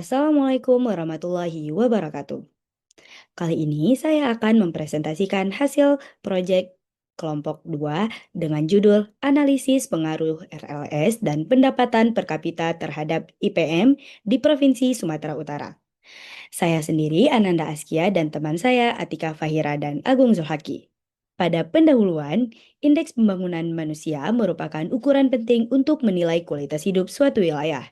Assalamualaikum warahmatullahi wabarakatuh. Kali ini saya akan mempresentasikan hasil proyek kelompok 2 dengan judul Analisis Pengaruh RLS dan Pendapatan Per Kapita Terhadap IPM di Provinsi Sumatera Utara. Saya sendiri Ananda Askia dan teman saya Atika Fahira dan Agung Zulhaki. Pada pendahuluan, indeks pembangunan manusia merupakan ukuran penting untuk menilai kualitas hidup suatu wilayah.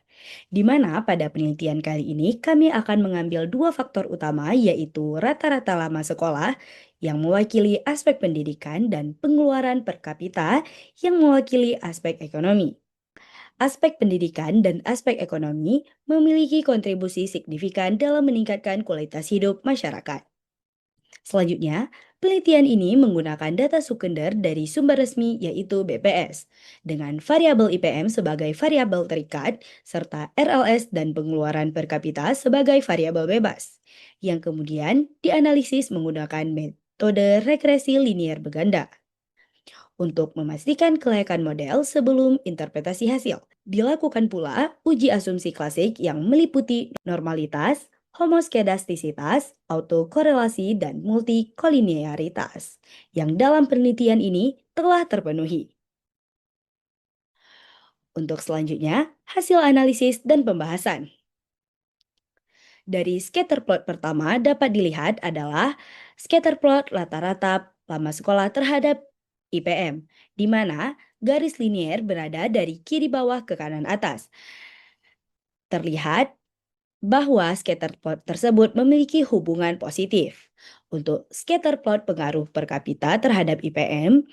Di mana pada penelitian kali ini kami akan mengambil dua faktor utama yaitu rata-rata lama sekolah yang mewakili aspek pendidikan dan pengeluaran per kapita yang mewakili aspek ekonomi. Aspek pendidikan dan aspek ekonomi memiliki kontribusi signifikan dalam meningkatkan kualitas hidup masyarakat. Selanjutnya, penelitian ini menggunakan data sekunder dari sumber resmi yaitu BPS, dengan variabel IPM sebagai variabel terikat, serta RLS dan pengeluaran per kapita sebagai variabel bebas, yang kemudian dianalisis menggunakan metode regresi linear berganda. Untuk memastikan kelayakan model sebelum interpretasi hasil, dilakukan pula uji asumsi klasik yang meliputi normalitas, homoskedastisitas, autokorelasi, dan multikolinearitas, yang dalam penelitian ini telah terpenuhi. Untuk selanjutnya, hasil analisis dan pembahasan. Dari scatter plot pertama dapat dilihat adalah scatter plot rata-rata lama sekolah terhadap IPM, di mana garis linier berada dari kiri bawah ke kanan atas. Terlihat bahwa scatter plot tersebut memiliki hubungan positif. Untuk scatter plot pengaruh per kapita terhadap IPM,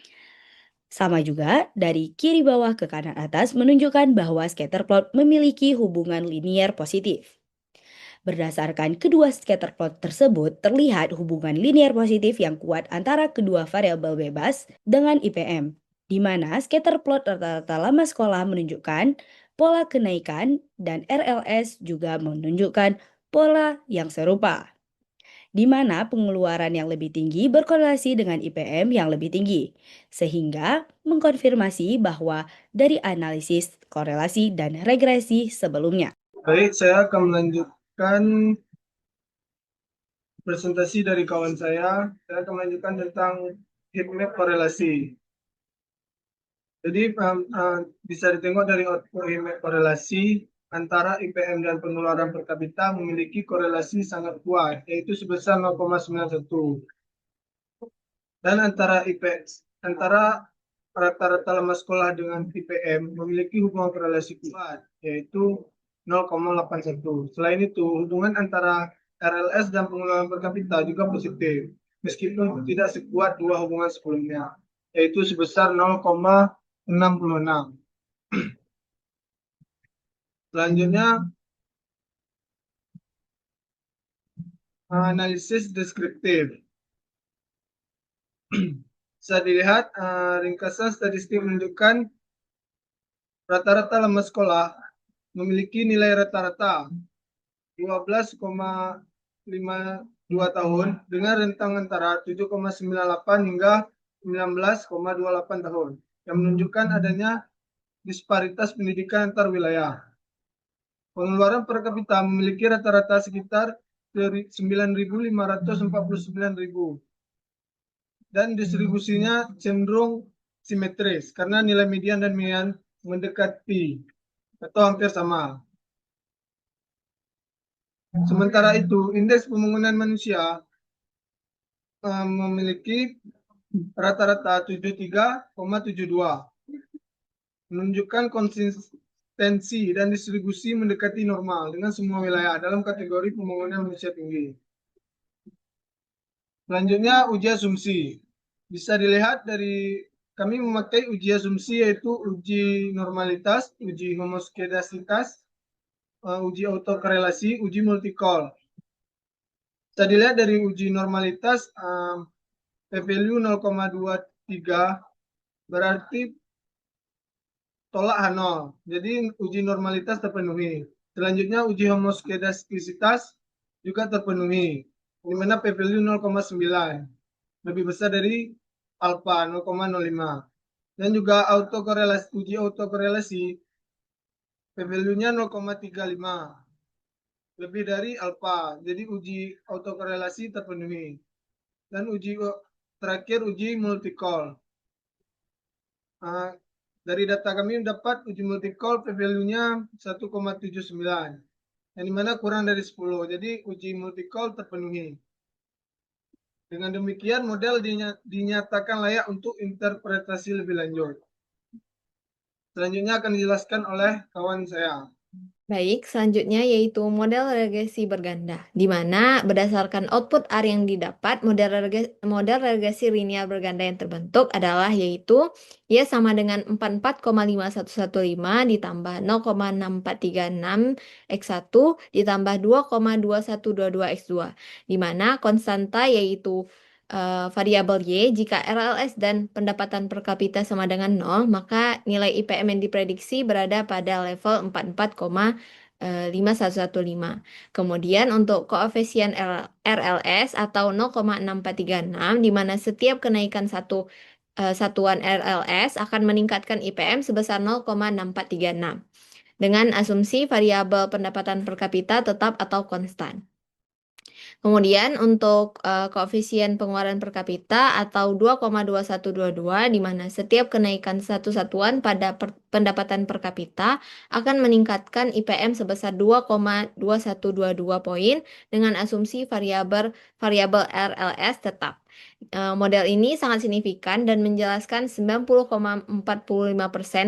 sama juga dari kiri bawah ke kanan atas menunjukkan bahwa scatter plot memiliki hubungan linier positif. Berdasarkan kedua scatter plot tersebut, terlihat hubungan linier positif yang kuat antara kedua variabel bebas dengan IPM, di mana scatter plot rata-rata lama sekolah menunjukkan pola kenaikan dan RLS juga menunjukkan pola yang serupa, di mana pengeluaran yang lebih tinggi berkorelasi dengan IPM yang lebih tinggi, sehingga mengkonfirmasi bahwa dari analisis korelasi dan regresi sebelumnya. Baik, saya akan melanjutkan presentasi dari kawan saya. Saya akan melanjutkan tentang heat map korelasi. Jadi bisa ditengok dari output heat map korelasi antara IPM dan pengeluaran per kapita memiliki korelasi sangat kuat, yaitu sebesar 0,91. Dan antara rata-rata lama sekolah dengan IPM memiliki hubungan korelasi kuat, yaitu 0,81. Selain itu, hubungan antara RLS dan pengeluaran per kapita juga positif, meskipun tidak sekuat dua hubungan sebelumnya, yaitu sebesar 0,66. Selanjutnya, analisis deskriptif. Bisa dilihat ringkasan statistik menunjukkan rata-rata lama sekolah memiliki nilai rata-rata 12,52 tahun dengan rentang antara 7,98 hingga 19,28 tahun yang menunjukkan adanya disparitas pendidikan antar wilayah. Pengeluaran per kapita memiliki rata-rata sekitar 9.549.000 dan distribusinya cenderung simetris karena nilai median dan median mendekati atau hampir sama. Sementara itu, indeks pembangunan manusia memiliki rata-rata 73,72, menunjukkan konsistensi dan distribusi mendekati normal dengan semua wilayah dalam kategori pembangunan manusia tinggi. Selanjutnya, uji asumsi. Bisa dilihat dari kami memakai uji asumsi yaitu uji normalitas, uji homoskedasitas, uji autokorelasi, uji multikol. Bisa dilihat dari uji normalitas p-value 0,23 berarti tolak H0. Jadi uji normalitas terpenuhi. Selanjutnya uji homoskedastisitas juga terpenuhi. Di mana p-value 0,9 lebih besar dari alfa 0,05. Dan juga uji autokorelasi p-value-nya 0,35 lebih dari alfa. Jadi uji autokorelasi terpenuhi. Dan terakhir uji multicol. Uh, dari data kami dapat uji multicol p-value-nya 1,79. Yang dimana kurang dari 10. Jadi uji multicol terpenuhi. Dengan demikian model dinyatakan layak untuk interpretasi lebih lanjut. Selanjutnya akan dijelaskan oleh kawan saya. Baik, selanjutnya yaitu model regresi berganda, di mana berdasarkan output R yang didapat, model regresi linear berganda yang terbentuk adalah yaitu Y sama dengan 44,5115 ditambah 0,6436 X1 ditambah 2,2122 X2, di mana konstanta yaitu variabel Y, jika RLS dan pendapatan per kapita sama dengan 0, maka nilai IPM yang diprediksi berada pada level 44,5115. Kemudian untuk koefisien RLS atau 0,6436, di mana setiap kenaikan satuan RLS akan meningkatkan IPM sebesar 0,6436 dengan asumsi variabel pendapatan per kapita tetap atau konstan. Kemudian untuk koefisien pengeluaran per kapita atau 2,2122, di mana setiap kenaikan satu satuan pada pendapatan per kapita akan meningkatkan IPM sebesar 2,2122 poin dengan asumsi variabel RLS tetap. Model ini sangat signifikan dan menjelaskan 90,45%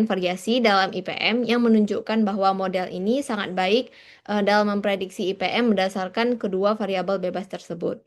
variasi dalam IPM yang menunjukkan bahwa model ini sangat baik dalam memprediksi IPM berdasarkan kedua variabel bebas tersebut.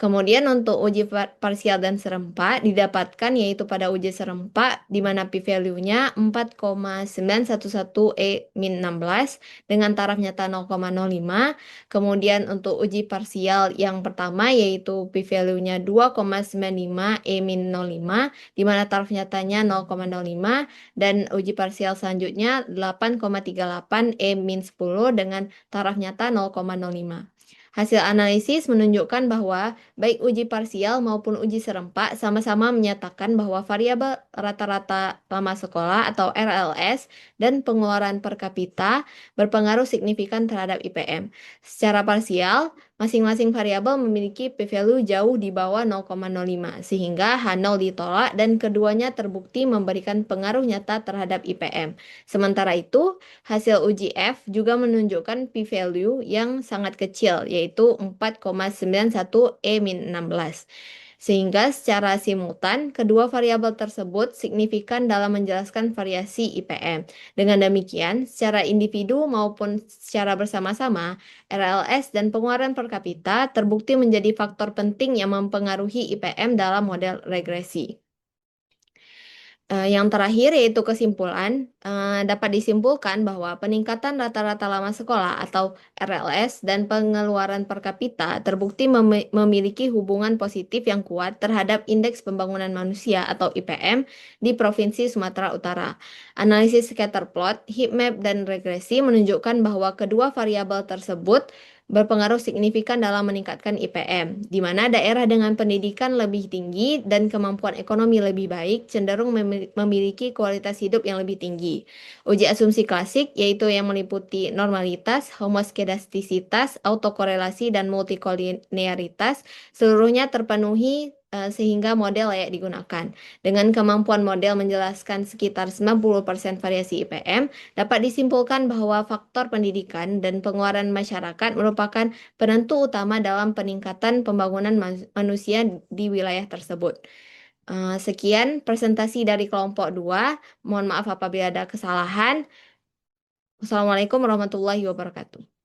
Kemudian untuk uji parsial dan serempak didapatkan yaitu pada uji serempak di mana p-value-nya 4,911 E-16 dengan taraf nyata 0,05. Kemudian untuk uji parsial yang pertama yaitu p-value-nya 2,95 E-05 di mana taraf nyatanya 0,05 dan uji parsial selanjutnya 8,38 E-10 dengan taraf nyata 0,05. Hasil analisis menunjukkan bahwa baik uji parsial maupun uji serempak sama-sama menyatakan bahwa variabel rata-rata lama sekolah atau RLS dan pengeluaran per kapita berpengaruh signifikan terhadap IPM. Secara parsial, masing-masing variabel memiliki p-value jauh di bawah 0,05 sehingga H0 ditolak dan keduanya terbukti memberikan pengaruh nyata terhadap IPM. Sementara itu, hasil uji F juga menunjukkan p-value yang sangat kecil, yaitu 4,91 E-16. Sehingga secara simultan, kedua variabel tersebut signifikan dalam menjelaskan variasi IPM. Dengan demikian, secara individu maupun secara bersama-sama, RLS dan pengeluaran per kapita terbukti menjadi faktor penting yang mempengaruhi IPM dalam model regresi. Yang terakhir yaitu kesimpulan, dapat disimpulkan bahwa peningkatan rata-rata lama sekolah atau RLS dan pengeluaran per kapita terbukti memiliki hubungan positif yang kuat terhadap Indeks Pembangunan Manusia atau IPM di Provinsi Sumatera Utara. Analisis scatter plot, heat map, dan regresi menunjukkan bahwa kedua variabel tersebut berpengaruh signifikan dalam meningkatkan IPM, di mana daerah dengan pendidikan lebih tinggi dan kemampuan ekonomi lebih baik cenderung memiliki kualitas hidup yang lebih tinggi. Uji asumsi klasik, yaitu yang meliputi normalitas, homoskedastisitas, autokorelasi, dan multikolinearitas, seluruhnya terpenuhi sehingga model layak digunakan. Dengan kemampuan model menjelaskan sekitar 90% variasi IPM, dapat disimpulkan bahwa faktor pendidikan dan pengeluaran masyarakat merupakan penentu utama dalam peningkatan pembangunan manusia di wilayah tersebut. Sekian presentasi dari kelompok 2. Mohon maaf apabila ada kesalahan. Wassalamualaikum warahmatullahi wabarakatuh.